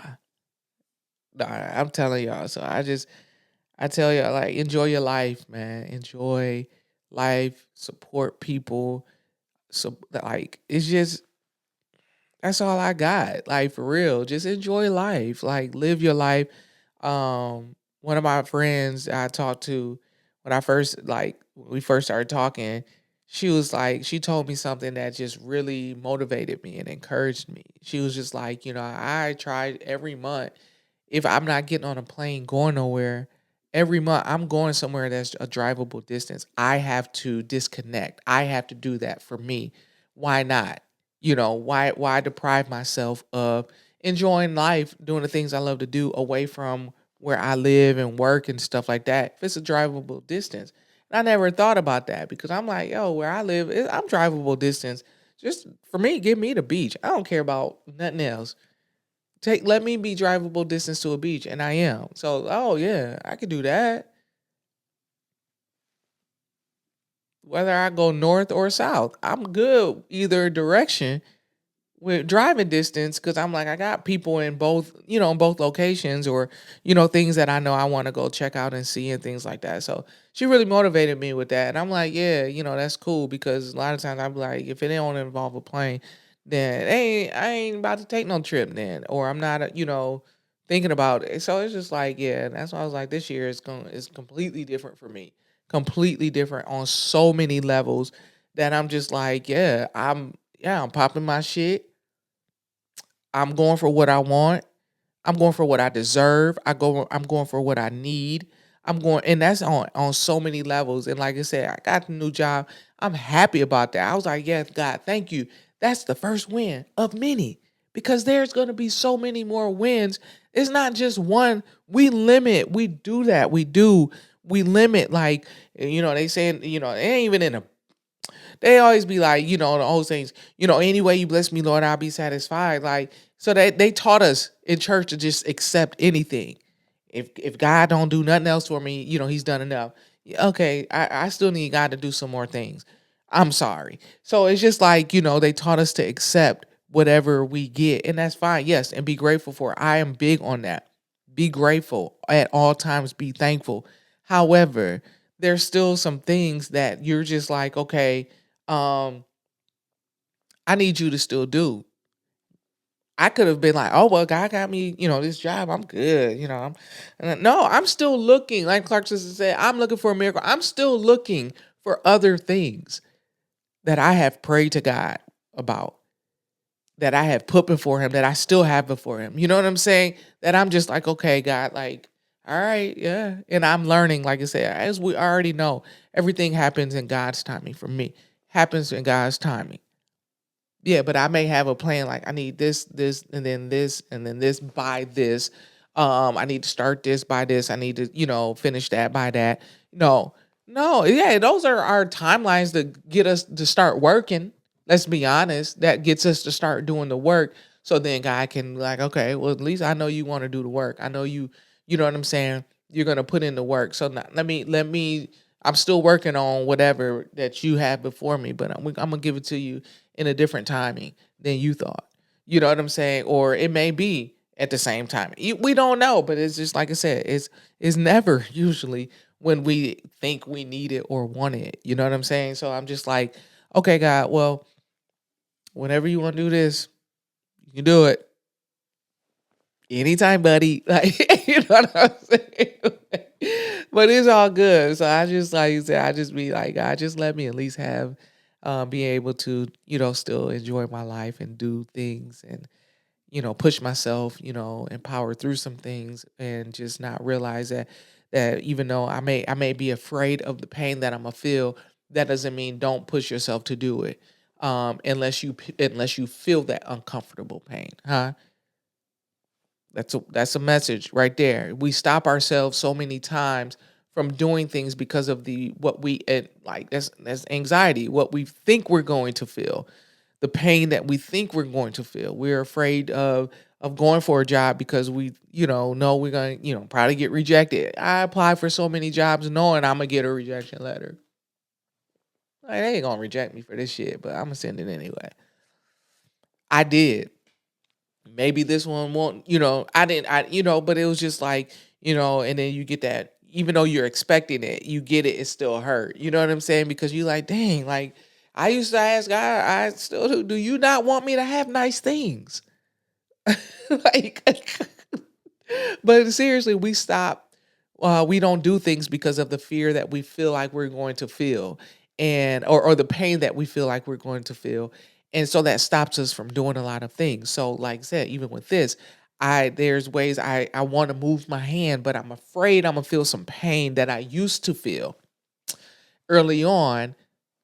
nah. I'm telling y'all. So I tell y'all like enjoy your life, man. Enjoy life. Support people. So like it's just that's all I got. Like for real. Just enjoy life. Like live your life. One of my friends I talked to when I first when we first started talking, she was like, she told me something that just really motivated me and encouraged me. She was just like, I tried every month. If I'm not getting on a plane going nowhere, every month I'm going somewhere that's a drivable distance. I have to disconnect. I have to do that for me. Why not? Why deprive myself of enjoying life, doing the things I love to do away from where I live and work and stuff like that if it's a drivable distance. And I never thought about that because I'm like, yo, where I live, I'm drivable distance. Just for me, give me the beach. I don't care about nothing else. Let me be drivable distance to a beach, and I am. So, oh yeah, I could do that. Whether I go north or south, I'm good either direction with driving distance because I'm like I got people in both in both locations or things that I know I want to go check out and see and things like that. So she really motivated me with that, and I'm like, yeah, that's cool because a lot of times I'm like, if it don't involve a plane, then hey, I ain't about to take no trip then, or I'm not thinking about it. So it's just like yeah, that's why I was like this year is completely different for me, completely different on so many levels that I'm just like I'm popping my shit. I'm going for what I want. I'm going for what I deserve. I'm going for what I need. I'm going and that's on so many levels. And like I said, I got the new job. I'm happy about that. I was like, yes, God, thank you. That's the first win of many. Because there's gonna be so many more wins. It's not just one. We do that. We limit like they saying, it ain't even in a they always be like, the old sayings, any way you bless me, Lord, I'll be satisfied. Like, so they taught us in church to just accept anything. If God don't do nothing else for me, he's done enough. Okay, I still need God to do some more things. I'm sorry. So it's just like, they taught us to accept whatever we get. And that's fine. Yes. And be grateful for it. I am big on that. Be grateful at all times. Be thankful. However, there's still some things that you're just like, okay, um, I need you to still do. I could have been like, oh well, God got me, this job. I'm good. No, I'm still looking. Like Clark sister said, I'm looking for a miracle. I'm still looking for other things that I have prayed to God about, that I have put before him, that I still have before him. You know what I'm saying? That I'm just like, okay, God, like, all right, yeah. And I'm learning, like I said, as we already know, everything happens in God's timing for me. Happens in God's timing. Yeah, but I may have a plan like I need this, and then this by this. I need to start this by this. I need to, finish that by that. No, no, yeah, those are our timelines to get us to start working. Let's be honest. That gets us to start doing the work. So then God can like, okay, well, at least I know you want to do the work. I know you know what I'm saying? You're gonna put in the work. So now, let me I'm still working on whatever that you have before me, but I'm gonna give it to you in a different timing than you thought. You know what I'm saying? Or it may be at the same time. We don't know, but it's just like I said, it's never usually when we think we need it or want it. You know what I'm saying? So I'm just like, okay, God, well, whenever you want to do this, you can do it. Anytime, buddy. Like, you know what I'm saying? But it's all good. So I just, like you said, I just be like, God, just let me at least have, be able to, still enjoy my life and do things and, push myself, and power through some things and just not realize that even though I may be afraid of the pain that I'm gonna feel, that doesn't mean don't push yourself to do it. Unless you feel that uncomfortable pain, huh? That's a message right there. We stop ourselves so many times from doing things because of the what we like that's anxiety, what we think we're going to feel, the pain that we think we're going to feel. We're afraid of going for a job because we, know we're going to, probably get rejected. I applied for so many jobs knowing I'm gonna get a rejection letter. Like, they ain't gonna reject me for this shit, but I'm gonna send it anyway. I did. Maybe this one won't, I didn't, but it was just like, and then you get that, even though you're expecting it, you get it, it still hurt. You know what I'm saying? Because you like, dang, like I used to ask God, I still do you not want me to have nice things? Like, but seriously, we stop. We don't do things because of the fear that we feel like we're going to feel, and or the pain that we feel like we're going to feel, and so that stops us from doing a lot of things. So, like I said, even with this, there's ways I want to move my hand, but I'm afraid I'm gonna feel some pain that I used to feel early on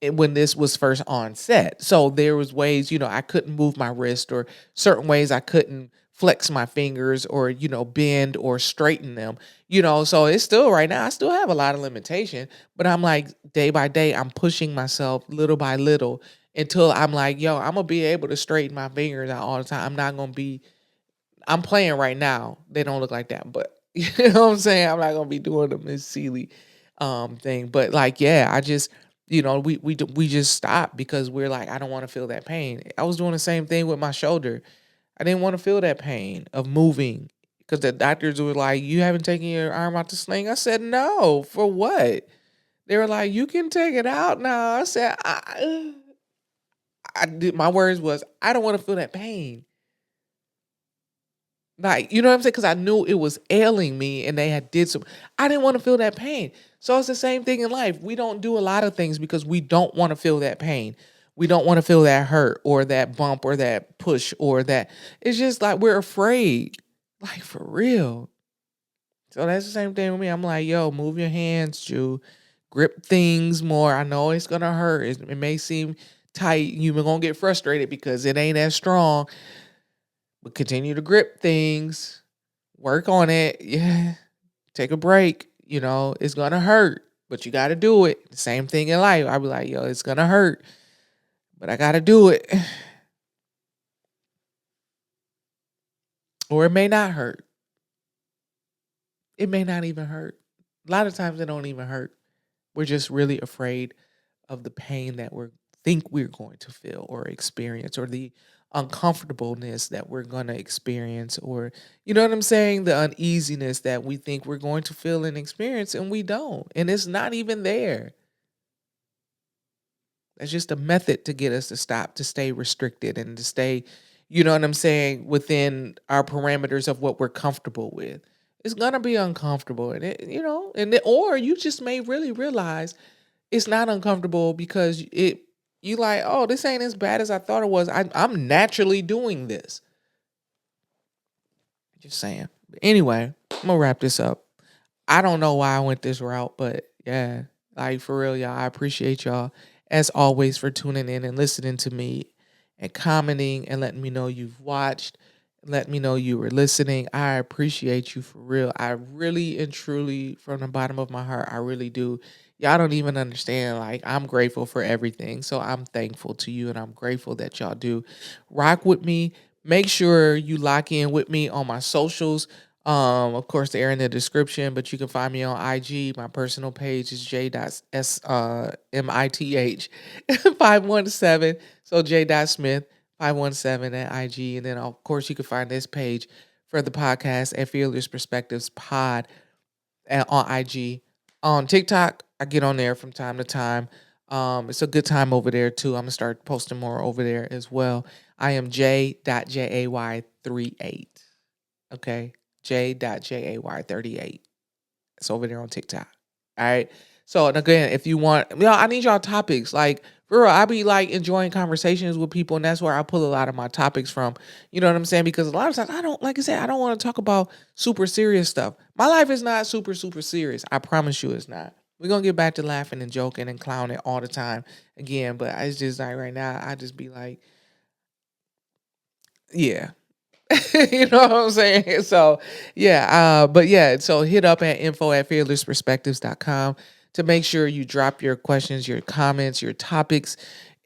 when this was first on set. So there was ways, I couldn't move my wrist or certain ways I couldn't flex my fingers or, bend or straighten them, so it's still right now, I still have a lot of limitation, but I'm like day by day, I'm pushing myself little by little until I'm like, yo, I'm gonna be able to straighten my fingers out all the time. I'm not gonna be I'm playing right now. They don't look like that, but you know what I'm saying? I'm not gonna be doing the Miss Seeley thing. But like, yeah, I just, we just stopped because we're like, I don't want to feel that pain. I was doing the same thing with my shoulder. I didn't want to feel that pain of moving because the doctors were like, you haven't taken your arm out the sling. I said, no, for what? They were like, you can take it out now. I said, I did. My words was, I don't want to feel that pain. Like, you know what I'm saying? Because I knew it was ailing me and they had did some. I didn't want to feel that pain. So it's the same thing in life. We don't do a lot of things because we don't want to feel that pain. We don't want to feel that hurt or that bump or that push or that. It's just like we're afraid. Like for real. So that's the same thing with me. I'm like, yo, move your hands, Jew. Grip things more. I know it's gonna hurt. It may seem tight. You're gonna get frustrated because it ain't as strong. But continue to grip things, work on it. Yeah. Take a break. It's gonna hurt, but you gotta do it. The same thing in life. I'll be like, yo, it's gonna hurt, but I gotta do it. Or it may not hurt. It may not even hurt. A lot of times it don't even hurt. We're just really afraid of the pain that we think we're going to feel or experience or the uncomfortableness that we're going to experience, or you know what I'm saying, the uneasiness that we think we're going to feel and experience, and we don't, and it's not even there. That's just a method to get us to stop, to stay restricted, and to stay, you know what I'm saying, within our parameters of what we're comfortable with. It's gonna be uncomfortable, and or you just may really realize it's not uncomfortable because you like, oh, this ain't as bad as I thought it was. I'm naturally doing this. Just saying. But anyway, I'm gonna wrap this up. I don't know why I went this route, but yeah, like for real, y'all. I appreciate y'all as always for tuning in and listening to me and commenting and letting me know you've watched, let me know you were listening. I appreciate you for real. I really and truly, from the bottom of my heart, I really do. Y'all don't even understand. Like, I'm grateful for everything. So I'm thankful to you and I'm grateful that y'all do rock with me. Make sure you lock in with me on my socials. Of course, they're in the description, but you can find me on IG. My personal page is j.smith 517. So j.smith 517 at IG. And then, of course, you can find this page for the podcast at Fearless Perspectives Pod on IG. On TikTok, I get on there from time to time. It's a good time over there, too. I'm going to start posting more over there as well. I am J.Jay38. Okay. J.Jay38. It's over there on TikTok. All right. So, and again, if you want, I need y'all topics. Like, for real, I be like enjoying conversations with people, and that's where I pull a lot of my topics from. You know what I'm saying? Because a lot of times I don't, like I said, I don't want to talk about super serious stuff. My life is not super, super serious. I promise you it's not. We're going to get back to laughing and joking and clowning all the time again. But it's just like right now, I just be like, yeah. You know what I'm saying? So yeah, but yeah, so hit up at info@fearlessperspectives.com to make sure you drop your questions, your comments, your topics,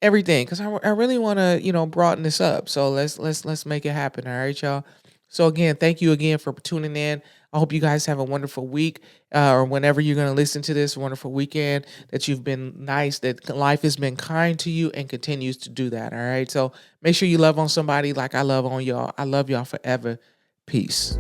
everything. Cause I really want to, broaden this up. So let's make it happen. All right, y'all. So again, thank you again for tuning in. I hope you guys have a wonderful week, or whenever you're going to listen to this, wonderful weekend, that you've been nice, that life has been kind to you and continues to do that. All right. So make sure you love on somebody like I love on y'all. I love y'all forever. Peace.